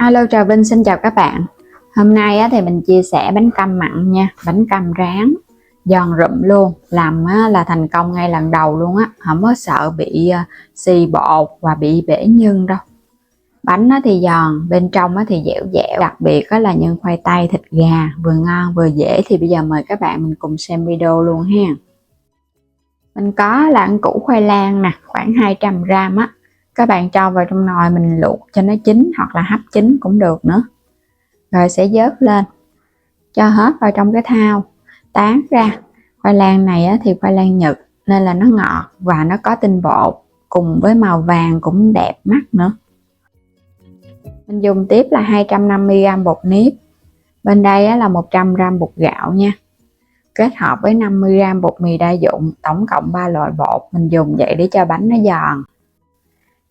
Alo, Trà Vinh xin chào các bạn. Hôm nay thì mình chia sẻ bánh cam mặn nha, bánh cam rán giòn rụm luôn, làm là thành công ngay lần đầu luôn á, không có sợ bị xì bột và bị bể nhân đâu. Bánh thì giòn, bên trong thì dẻo dẻo, đặc biệt là nhân khoai tây thịt gà, vừa ngon vừa dễ. Thì bây giờ mời các bạn mình cùng xem video luôn ha. Mình có là ăn củ khoai lang nè, khoảng 200 gram á. Các bạn cho vào trong nồi mình luộc cho nó chín hoặc là hấp chín cũng được nữa. Rồi sẽ vớt lên, cho hết vào trong cái thau, tán ra. Khoai lang này thì khoai lang Nhật nên là nó ngọt và nó có tinh bột, cùng với màu vàng cũng đẹp mắt nữa. Mình dùng tiếp là 250g bột nếp, bên đây là 100g bột gạo nha, kết hợp với 50g bột mì đa dụng, tổng cộng 3 loại bột. Mình dùng vậy để cho bánh nó giòn.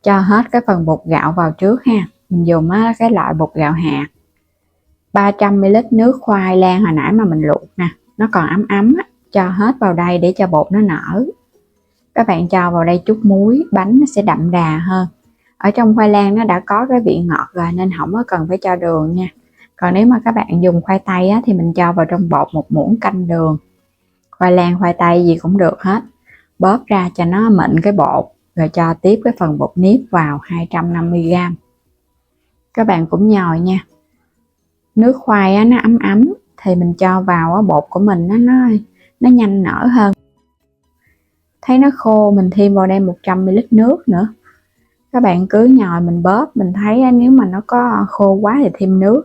Cho hết cái phần bột gạo vào trước ha. Mình dùng cái loại bột gạo hạt. 300ml nước khoai lang hồi nãy mà mình luộc nè, nó còn ấm ấm á, cho hết vào đây để cho bột nó nở. Các bạn cho vào đây chút muối, bánh nó sẽ đậm đà hơn. Ở trong khoai lang nó đã có cái vị ngọt rồi nên không có cần phải cho đường nha. Còn nếu mà các bạn dùng khoai tây thì mình cho vào trong bột 1 muỗng canh đường. Khoai lang, khoai tây gì cũng được hết. Bóp ra cho nó mịn cái bột, rồi cho tiếp cái phần bột nếp vào 250g. Các bạn cũng nhồi nha. Nước khoai nó ấm ấm thì mình cho vào bột của mình nó nhanh nở hơn. Thấy nó khô mình thêm vào đây 100ml nước nữa. Các bạn cứ nhồi mình bóp, mình thấy nếu mà nó có khô quá thì thêm nước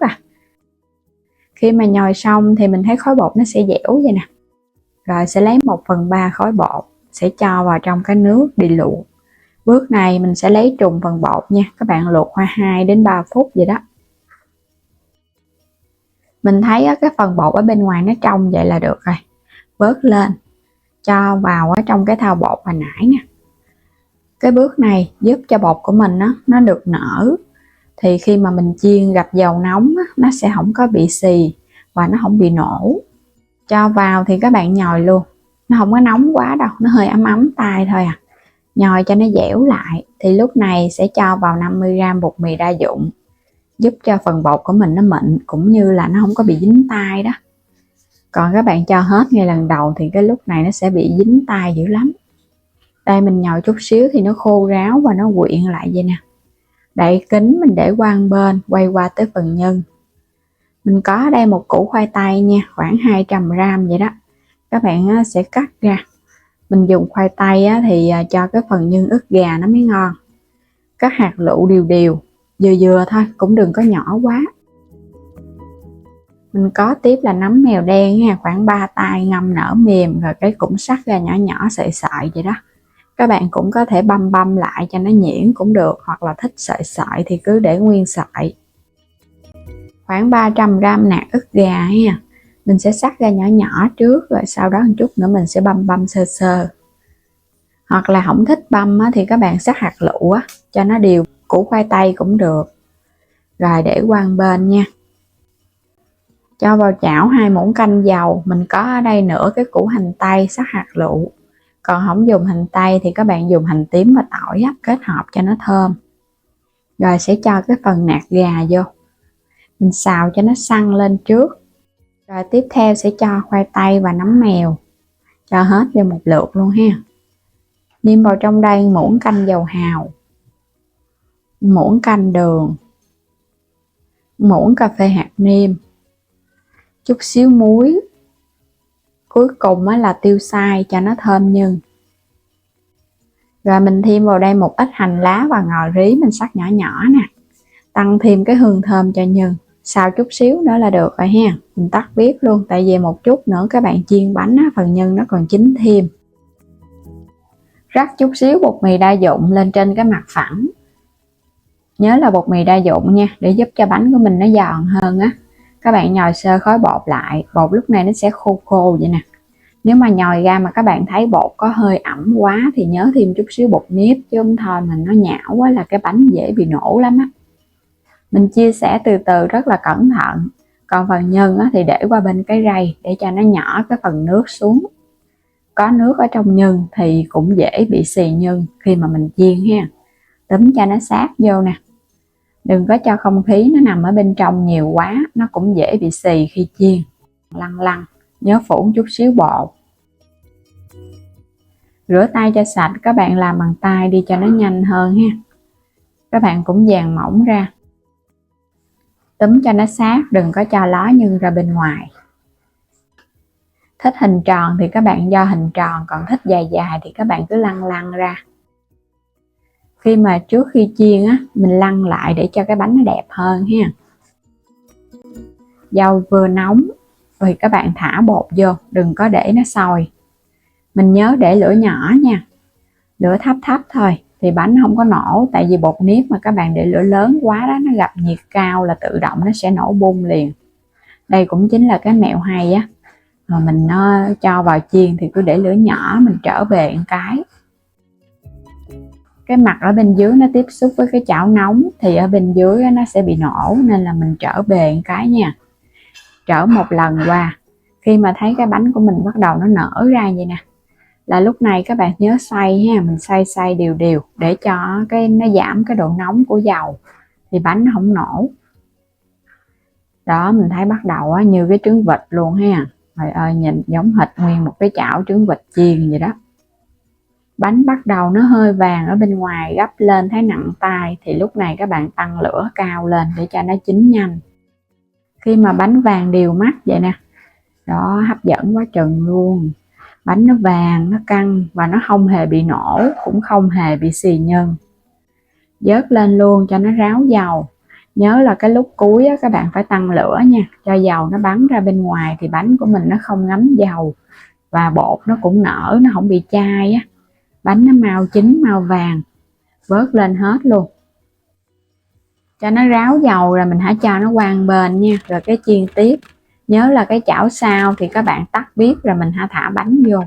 Khi mà nhồi xong thì mình thấy khối bột nó sẽ dẻo vậy nè. Rồi sẽ lấy 1/3 khối bột, sẽ cho vào trong cái nước đi luộc. Bước này mình sẽ lấy trùng phần bột nha. Các bạn luộc khoảng 2 đến 3 phút vậy đó. Mình thấy cái phần bột ở bên ngoài nó trong vậy là được rồi. Vớt lên, cho vào ở trong cái thau bột hồi nãy nè. Cái bước này giúp cho bột của mình nó được nở. Thì khi mà mình chiên gặp dầu nóng nó sẽ không có bị xì và nó không bị nổ. Cho vào thì các bạn nhồi luôn. Nó không có nóng quá đâu, nó hơi ấm ấm tay thôi à. Nhồi cho nó dẻo lại. Thì lúc này sẽ cho vào 50g bột mì đa dụng, giúp cho phần bột của mình nó mịn, cũng như là nó không có bị dính tay đó. Còn các bạn cho hết ngay lần đầu thì cái lúc này nó sẽ bị dính tay dữ lắm. Đây mình nhồi chút xíu thì nó khô ráo và nó quyện lại vậy nè. Đậy kín mình để qua một bên, quay qua tới phần nhân. Mình có ở đây một củ khoai tây nha, khoảng 200g vậy đó. Các bạn sẽ cắt ra. Mình dùng khoai tây thì cho cái phần nhân ức gà nó mới ngon. Các hạt lựu đều đều, vừa vừa thôi, cũng đừng có nhỏ quá. Mình có tiếp là nấm mèo đen nha, khoảng 3 tay, ngâm nở mềm rồi cái cũng sắc ra nhỏ nhỏ sợi sợi vậy đó. Các bạn cũng có thể băm lại cho nó nhuyễn cũng được, hoặc là thích sợi sợi thì cứ để nguyên sợi. Khoảng 300g nạc ức gà ha. Mình sẽ sắc ra nhỏ nhỏ trước, rồi sau đó một chút nữa mình sẽ băm sơ sơ. Hoặc là không thích băm thì các bạn sắc hạt lựu cho nó đều. Củ khoai tây cũng được. Rồi để qua một bên nha. Cho vào chảo 2 muỗng canh dầu. Mình có ở đây nửa cái củ hành tây sắc hạt lựu. Còn không dùng hành tây thì các bạn dùng hành tím và tỏi kết hợp cho nó thơm. Rồi sẽ cho cái phần nạc gà vô. Mình xào cho nó săn lên trước. Rồi tiếp theo sẽ cho khoai tây và nấm mèo. Cho hết vô một lượt luôn ha. Nêm vào trong đây muỗng canh dầu hào, muỗng canh đường, muỗng cà phê hạt nêm, chút xíu muối. Cuối cùng là tiêu xay cho nó thơm nhân. Rồi mình thêm vào đây một ít hành lá và ngò rí mình sắc nhỏ nhỏ nè. Tăng thêm cái hương thơm cho nhân. Xào chút xíu nữa là được rồi ha. Mình tắt bếp luôn, tại vì một chút nữa các bạn chiên bánh phần nhân nó còn chín thêm. Rắc chút xíu bột mì đa dụng lên trên cái mặt phẳng. Nhớ là bột mì đa dụng nha, để giúp cho bánh của mình nó giòn hơn Các bạn nhồi sơ khối bột lại, bột lúc này nó sẽ khô khô vậy nè. Nếu mà nhồi ra mà các bạn thấy bột có hơi ẩm quá thì nhớ thêm chút xíu bột nếp, chứ không thôi mình nó nhão quá là cái bánh dễ bị nổ lắm Mình chia sẻ từ từ rất là cẩn thận. Còn phần nhân thì để qua bên cái rây để cho nó nhỏ cái phần nước xuống. Có nước ở trong nhân thì cũng dễ bị xì nhân khi mà mình chiên ha. Túm cho nó sát vô nè. Đừng có cho không khí nó nằm ở bên trong nhiều quá, nó cũng dễ bị xì khi chiên. Lăn lăn, nhớ phủ chút xíu bột. Rửa tay cho sạch, các bạn làm bằng tay đi cho nó nhanh hơn ha. Các bạn cũng dàn mỏng ra. Túm cho nó sát, đừng có cho ló nhân ra bên ngoài. Thích hình tròn thì các bạn do hình tròn, còn thích dài dài thì các bạn cứ lăn lăn ra. Khi mà trước khi chiên á, mình lăn lại để cho cái bánh nó đẹp hơn ha. Dầu vừa nóng thì các bạn thả bột vô, đừng có để nó sôi. Mình nhớ để lửa nhỏ nha, lửa thấp thấp thôi thì bánh không có nổ, tại vì bột nếp mà các bạn để lửa lớn quá đó, nó gặp nhiệt cao là tự động nó sẽ nổ bung liền. Đây cũng chính là cái mẹo hay á, mà mình cho vào chiên thì cứ để lửa nhỏ, mình trở bề một cái mặt ở bên dưới nó tiếp xúc với cái chảo nóng thì ở bên dưới nó sẽ bị nổ, nên là mình trở bề một cái nha, trở một lần qua. Khi mà thấy cái bánh của mình bắt đầu nó nở ra vậy nè, là lúc này các bạn nhớ xoay ha, mình xoay đều đều để cho nó giảm cái độ nóng của dầu thì bánh nó không nổ. Đó, mình thấy bắt đầu như cái trứng vịt luôn ha. Trời ơi, nhìn giống hệt nguyên một cái chảo trứng vịt chiên vậy đó. Bánh bắt đầu nó hơi vàng ở bên ngoài, gấp lên thấy nặng tay thì lúc này các bạn tăng lửa cao lên để cho nó chín nhanh. Khi mà bánh vàng đều mắt vậy nè, đó, hấp dẫn quá chừng luôn. Bánh nó vàng, nó căng và nó không hề bị nổ, cũng không hề bị xì nhân. Vớt lên luôn cho nó ráo dầu. Nhớ là cái lúc cuối các bạn phải tăng lửa nha, cho dầu nó bắn ra bên ngoài thì bánh của mình nó không ngấm dầu và bột nó cũng nở, nó không bị chai á. Bánh nó mau chín, mau vàng. Vớt lên hết luôn. Cho nó ráo dầu rồi mình hãy cho nó qua bên nha, rồi cái chiên tiếp. Nhớ là cái chảo sau thì các bạn tắt bếp rồi mình hãy thả bánh vô.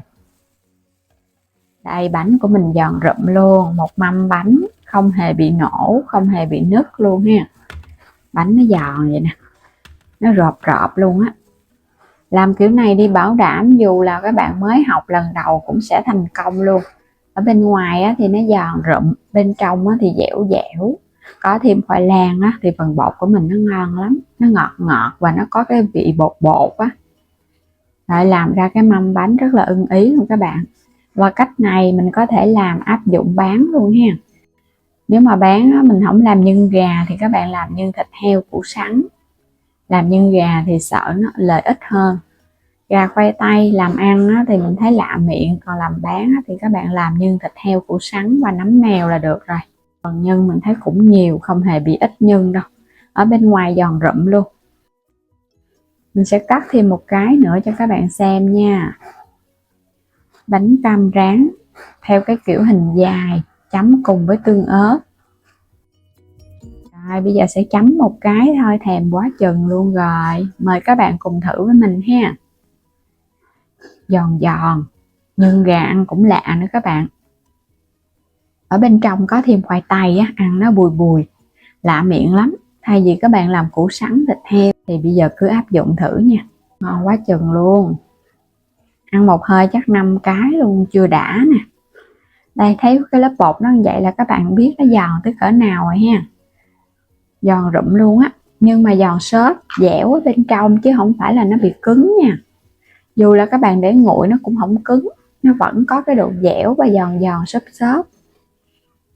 Đây, bánh của mình giòn rụm luôn, một mâm bánh không hề bị nổ, không hề bị nứt luôn ha. Bánh nó giòn vậy nè, nó rọp rọp luôn á. Làm kiểu này đi, bảo đảm dù là các bạn mới học lần đầu cũng sẽ thành công luôn. Ở bên ngoài thì nó giòn rụm, bên trong thì dẻo dẻo. Có thêm khoai lang thì phần bột của mình nó ngon lắm, nó ngọt ngọt và nó có cái vị bột bột á. Rồi làm ra cái mâm bánh rất là ưng ý luôn các bạn. Và cách này mình có thể làm áp dụng bán luôn ha. Nếu mà bán mình không làm nhân gà thì các bạn làm nhân thịt heo củ sắn. Làm nhân gà thì sợ nó lợi ích hơn. Gà khoai tây làm ăn thì mình thấy lạ miệng, còn làm bán thì các bạn làm nhân thịt heo củ sắn và nấm mèo là được rồi. Còn nhân mình thấy cũng nhiều, không hề bị ít nhân đâu. Ở bên ngoài giòn rụm luôn. Mình sẽ cắt thêm một cái nữa cho các bạn xem nha. Bánh cam rán theo cái kiểu hình dài, chấm cùng với tương ớt. Rồi bây giờ sẽ chấm một cái thôi, thèm quá chừng luôn rồi. Mời các bạn cùng thử với mình ha. Giòn giòn, nhân gà ăn cũng lạ nữa các bạn. Ở bên trong có thêm khoai tây ăn nó bùi bùi, lạ miệng lắm. Thay vì các bạn làm củ sắn thịt heo thì bây giờ cứ áp dụng thử nha. Ngon quá chừng luôn. Ăn một hơi chắc 5 cái luôn, chưa đã nè. Đây, thấy cái lớp bột nó như vậy là các bạn biết nó giòn tới cỡ nào rồi ha. Giòn rụm luôn á, nhưng mà giòn xốp, dẻo ở bên trong chứ không phải là nó bị cứng nha. Dù là các bạn để nguội nó cũng không cứng, nó vẫn có cái độ dẻo và giòn giòn xốp xốp.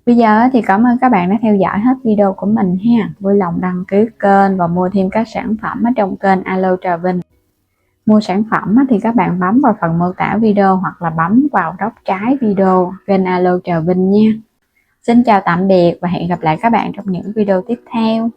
Bây giờ thì cảm ơn các bạn đã theo dõi hết video của mình ha. Vui lòng đăng ký kênh và mua thêm các sản phẩm ở trong kênh Alo Trà Vinh. Mua sản phẩm thì các bạn bấm vào phần mô tả video hoặc là bấm vào góc trái video kênh Alo Trà Vinh nha. Xin chào tạm biệt và hẹn gặp lại các bạn trong những video tiếp theo.